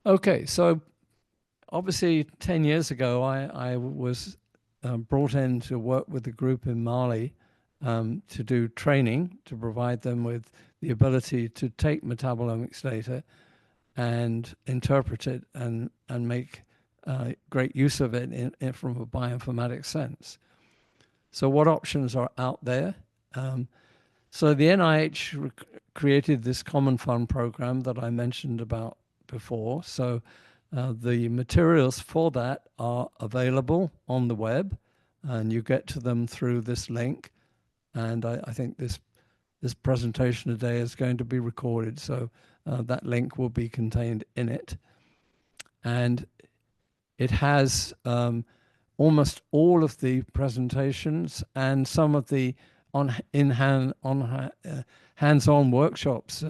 Okay, so obviously 10 years ago, I was brought in to work with a group in Mali to do training, to provide them with the ability to take metabolomics data and interpret it and make great use of it from a bioinformatics sense. So what options are out there? So the NIH created this Common Fund program that I mentioned about before. So the materials for that are available on the web, and you get to them through this link. And I think this presentation today is going to be recorded, so that link will be contained in it. And it has almost all of the presentations and some of the hands-on workshops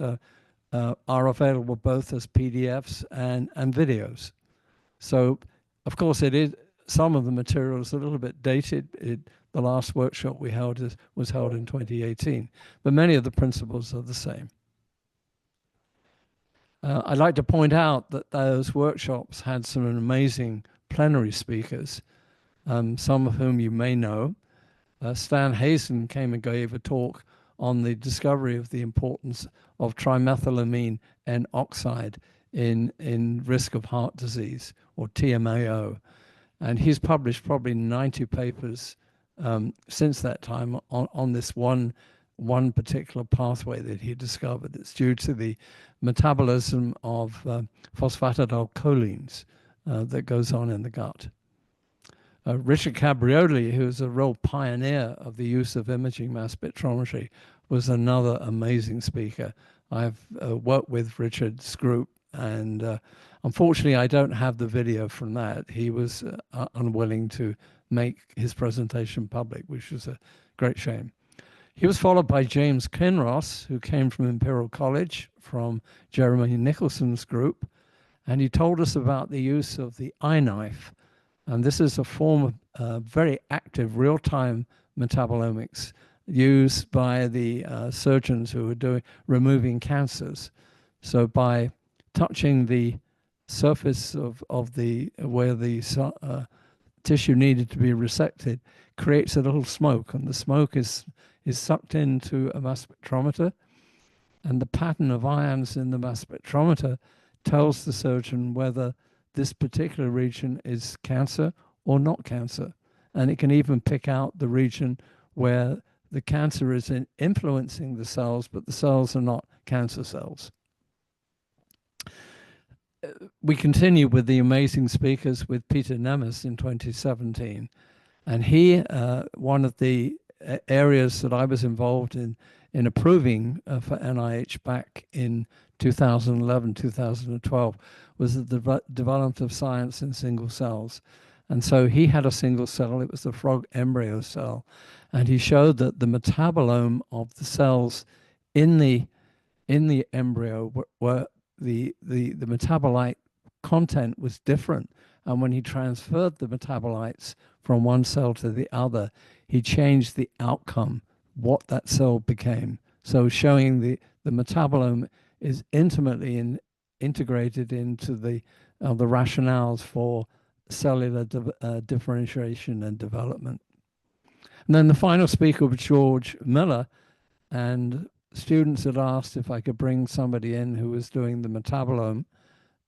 are available both as PDFs and videos. So, of course, it is some of the materials a little bit dated. The last workshop we held was held in 2018, but many of the principles are the same. I'd like to point out that those workshops had some amazing plenary speakers, some of whom you may know. Stan Hazen came and gave a talk on the discovery of the importance of trimethylamine N oxide in risk of heart disease, or TMAO. And he's published probably 90 papers since that time on this one particular pathway that he discovered. It's due to the metabolism of phosphatidylcholines that goes on in the gut. Richard Caprioli, who's a real pioneer of the use of imaging mass spectrometry, was another amazing speaker. I've worked with Richard's group, and unfortunately I don't have the video from that. He was unwilling to make his presentation public, which was a great shame. He was followed by James Kenross, who came from Imperial College, from Jeremy Nicholson's group, and he told us about the use of the iKnife. And this is a form of very active real-time metabolomics used by the surgeons who are removing cancers. So by touching the surface of where the tissue needed to be resected, creates a little smoke, and the smoke is sucked into a mass spectrometer, and the pattern of ions in the mass spectrometer tells the surgeon whether this particular region is cancer or not cancer. And it can even pick out the region where the cancer is influencing the cells, but the cells are not cancer cells. We continue with the amazing speakers with Peter Nemes in 2017. And he, one of the areas that I was involved in approving for NIH back in 2011, 2012, was the development of science in single cells. And so he had a single cell, it was the frog embryo cell, and he showed that the metabolome of the cells in the embryo were the metabolite content was different. And when he transferred the metabolites from one cell to the other, he changed the outcome, what that cell became. So showing the metabolome is intimately integrated into the rationales for cellular differentiation and development. And then the final speaker was George Miller, and students had asked if I could bring somebody in who was doing the metabolome,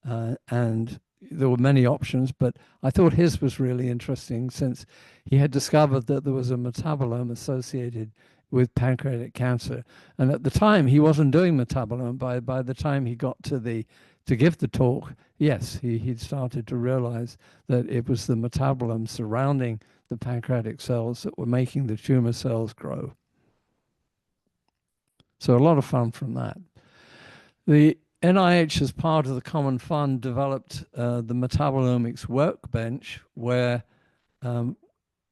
and there were many options, but I thought his was really interesting since he had discovered that there was a metabolome associated with pancreatic cancer. And at the time, he wasn't doing metabolome. By the time he got to give the talk, yes, he'd started to realize that it was the metabolome surrounding the pancreatic cells that were making the tumor cells grow. So a lot of fun from that. The NIH, as part of the Common Fund, developed the Metabolomics Workbench, where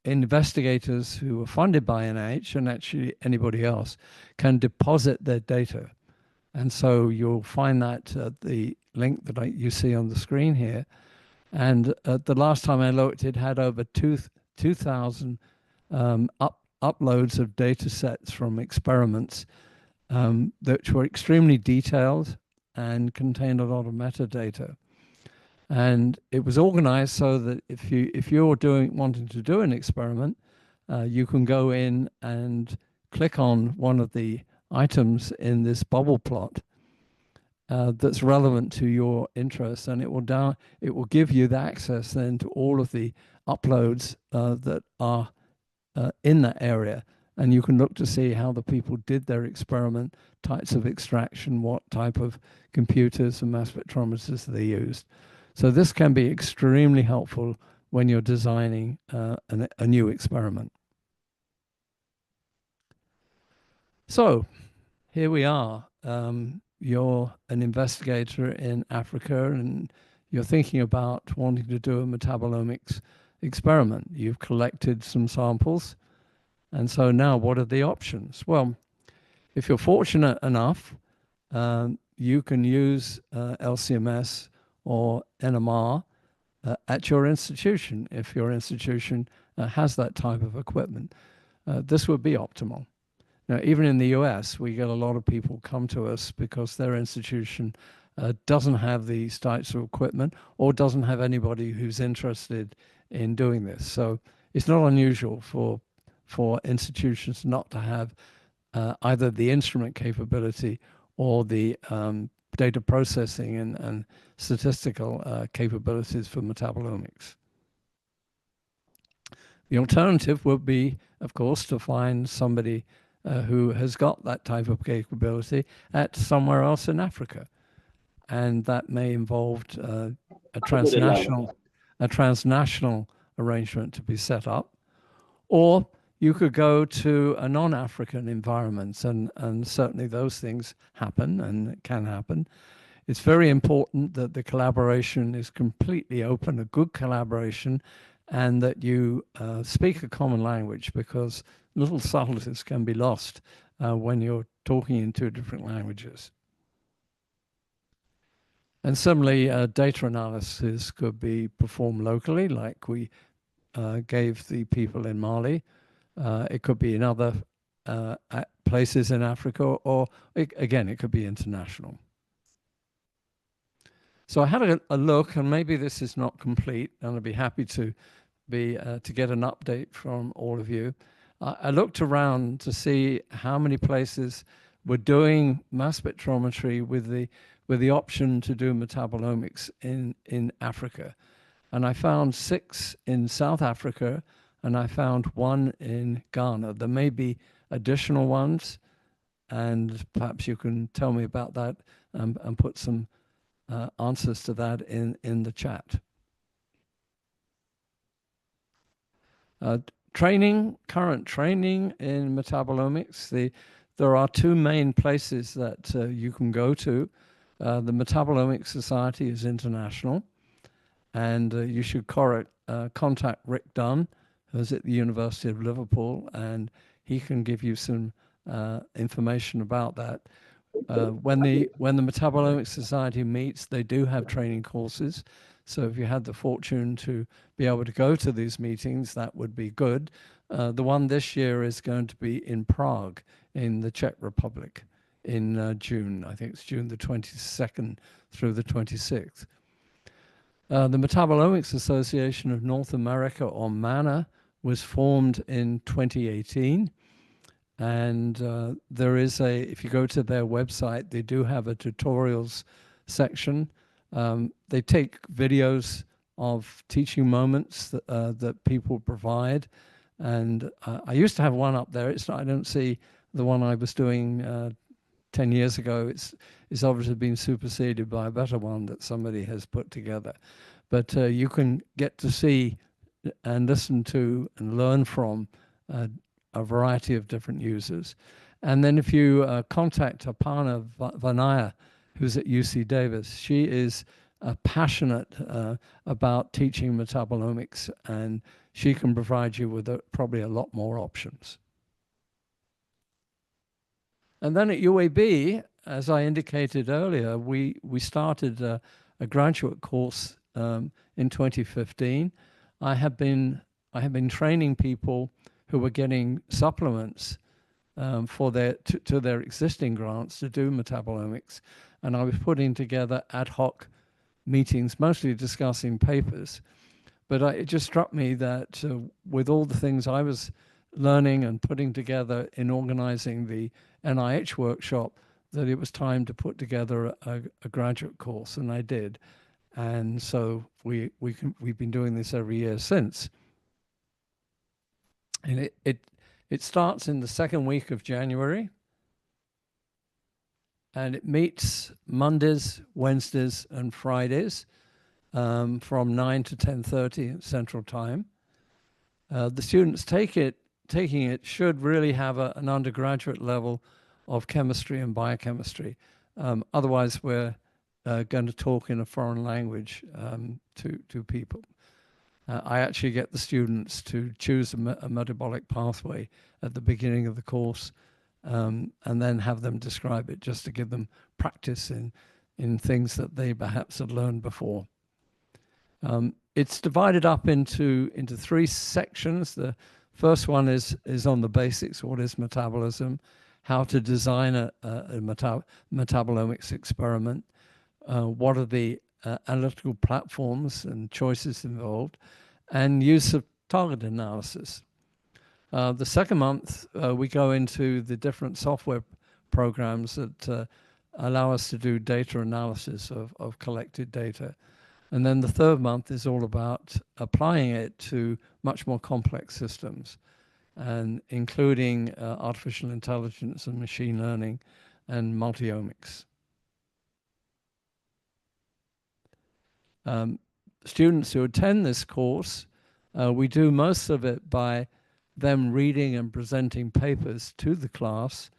investigators who are funded by NIH, and actually anybody else, can deposit their data. And so you'll find that at the link that you see on the screen here. And the last time I looked, it had over 2,000 uploads of data sets from experiments that were extremely detailed and contained a lot of metadata. And it was organized so that if you're wanting to do an experiment, you can go in and click on one of the items in this bubble plot that's relevant to your interest, and it will give you the access then to all of the uploads that are in that area. And you can look to see how the people did their experiment, types of extraction, what type of computers and mass spectrometers they used. So this can be extremely helpful when you're designing a new experiment. So here we are. You're an investigator in Africa and you're thinking about wanting to do a metabolomics experiment. You've collected some samples. And so now what are the options? Well, if you're fortunate enough, you can use LCMS or NMR at your institution if your institution has that type of equipment. This would be optimal. Now, even in the US, we get a lot of people come to us because their institution doesn't have these types of equipment or doesn't have anybody who's interested in doing this. So it's not unusual for institutions not to have either the instrument capability or the data processing and statistical capabilities for metabolomics. The alternative would be, of course, to find somebody who has got that type of capability at somewhere else in Africa. And that may involve a transnational arrangement to be set up. Or you could go to a non-African environment, and certainly those things happen and can happen. It's very important that the collaboration is completely open, a good collaboration, and that you speak a common language, because little subtleties can be lost when you're talking in two different languages. And similarly, data analysis could be performed locally, like we gave the people in Mali. It could be in other places in Africa, or again, it could be international. So I had a look, and maybe this is not complete, and I'd be happy to get an update from all of you. I looked around to see how many places were doing mass spectrometry with the option to do metabolomics in Africa. And I found 6 in South Africa, and I found 1 in Ghana. There may be additional ones, and perhaps you can tell me about that and put some answers to that in the chat. Current training in metabolomics. There are 2 main places that you can go to. The Metabolomics Society is international, and you should contact Rick Dunn, who's at the University of Liverpool, and he can give you some information about that. When the Metabolomics Society meets, they do have training courses. So if you had the fortune to be able to go to these meetings, that would be good. The one this year is going to be in Prague, in the Czech Republic, in June. I think it's June the 22nd through the 26th. The Metabolomics Association of North America, or MANA, was formed in 2018. And there is if you go to their website, they do have a tutorials section. They take videos of teaching moments that people provide. And I used to have one up there. I don't see the one I was doing 10 years ago. It's obviously been superseded by a better one that somebody has put together. But you can get to see and listen to and learn from a variety of different users. And then if you contact Aparna Vanaya, who's at UC Davis, she is passionate about teaching metabolomics, and she can provide you with probably a lot more options. And then at UAB, as I indicated earlier, we started a graduate course in 2015. I have been training people who were getting supplements to their existing grants to do metabolomics, and I was putting together ad hoc meetings, mostly discussing papers. But it just struck me that with all the things I was learning and putting together in organizing the NIH workshop, that it was time to put together a graduate course, and I did. And so we've been doing this every year since. And it starts in the second week of January, and it meets Mondays, Wednesdays, and Fridays from 9 to 10:30 Central Time. The students taking it should really have an undergraduate level of chemistry and biochemistry. Otherwise, we're going to talk in a foreign language to people. I actually get the students to choose a metabolic pathway at the beginning of the course, and then have them describe it, just to give them practice in things that they perhaps had learned before. It's divided up into three sections. The first one is on the basics: what is metabolism, how to design a metabolomics experiment, what are the analytical platforms and choices involved, and use of target analysis. The second month, we go into the different software programs that allow us to do data analysis of collected data. And then the third month is all about applying it to much more complex systems, and including artificial intelligence and machine learning and multiomics. Students who attend this course, we do most of it by them reading and presenting papers to the class,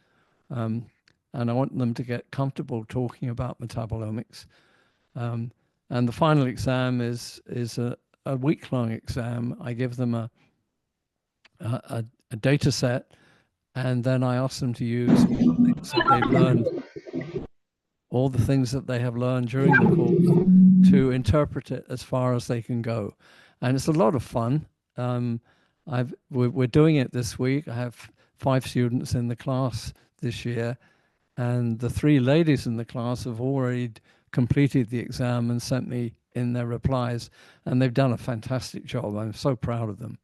and I want them to get comfortable talking about metabolomics. And the final exam is a week-long exam. I give them a data set, and then I ask them to use all the things that they have learned during the course to interpret it as far as they can go. And it's a lot of fun. We're doing it this week. I have 5 students in the class this year, and the 3 ladies in the class have already completed the exam and sent me in their replies, and they've done a fantastic job. I'm so proud of them.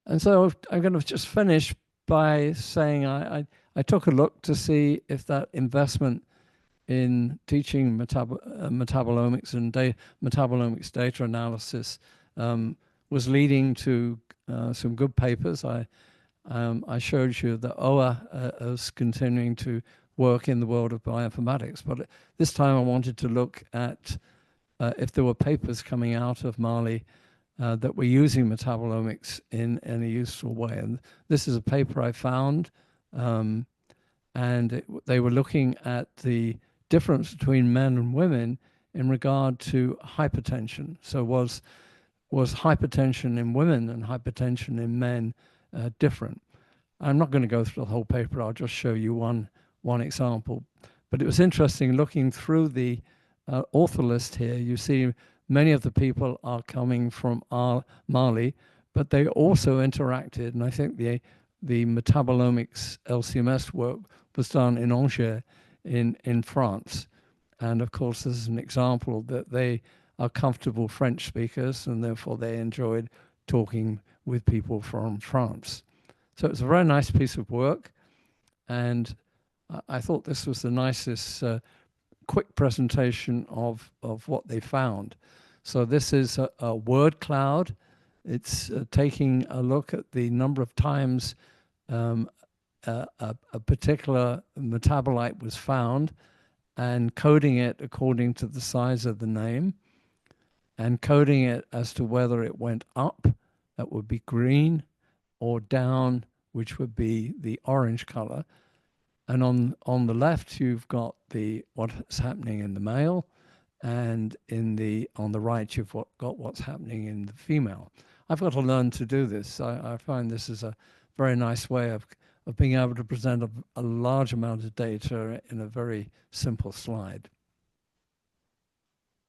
And so I'm going to just finish by saying I took a look to see if that investment in teaching metabolomics and metabolomics data analysis was leading to some good papers. I showed you that OA is continuing to work in the world of bioinformatics, but this time I wanted to look at if there were papers coming out of Mali that were using metabolomics in a useful way. And this is a paper I found, and they were looking at the difference between men and women in regard to hypertension. So was hypertension in women and hypertension in men different? I'm not going to go through the whole paper. I'll just show you one example. But it was interesting looking through the author list here. You see many of the people are coming from Mali, but they also interacted, and I think the metabolomics LCMS work was done in Angers in France. And of course, this is an example that they are comfortable French speakers, and therefore they enjoyed talking with people from France. So it's a very nice piece of work, and I thought this was the nicest quick presentation of what they found. So this is a word cloud. It's taking a look at the number of times a particular metabolite was found and coding it according to the size of the name, and coding it as to whether it went up, that would be green, or down, which would be the orange color. And on the left, you've got what's happening in the male, and on the right, you've got what's happening in the female. I've got to learn to do this. I find this is a very nice way of being able to present a large amount of data in a very simple slide.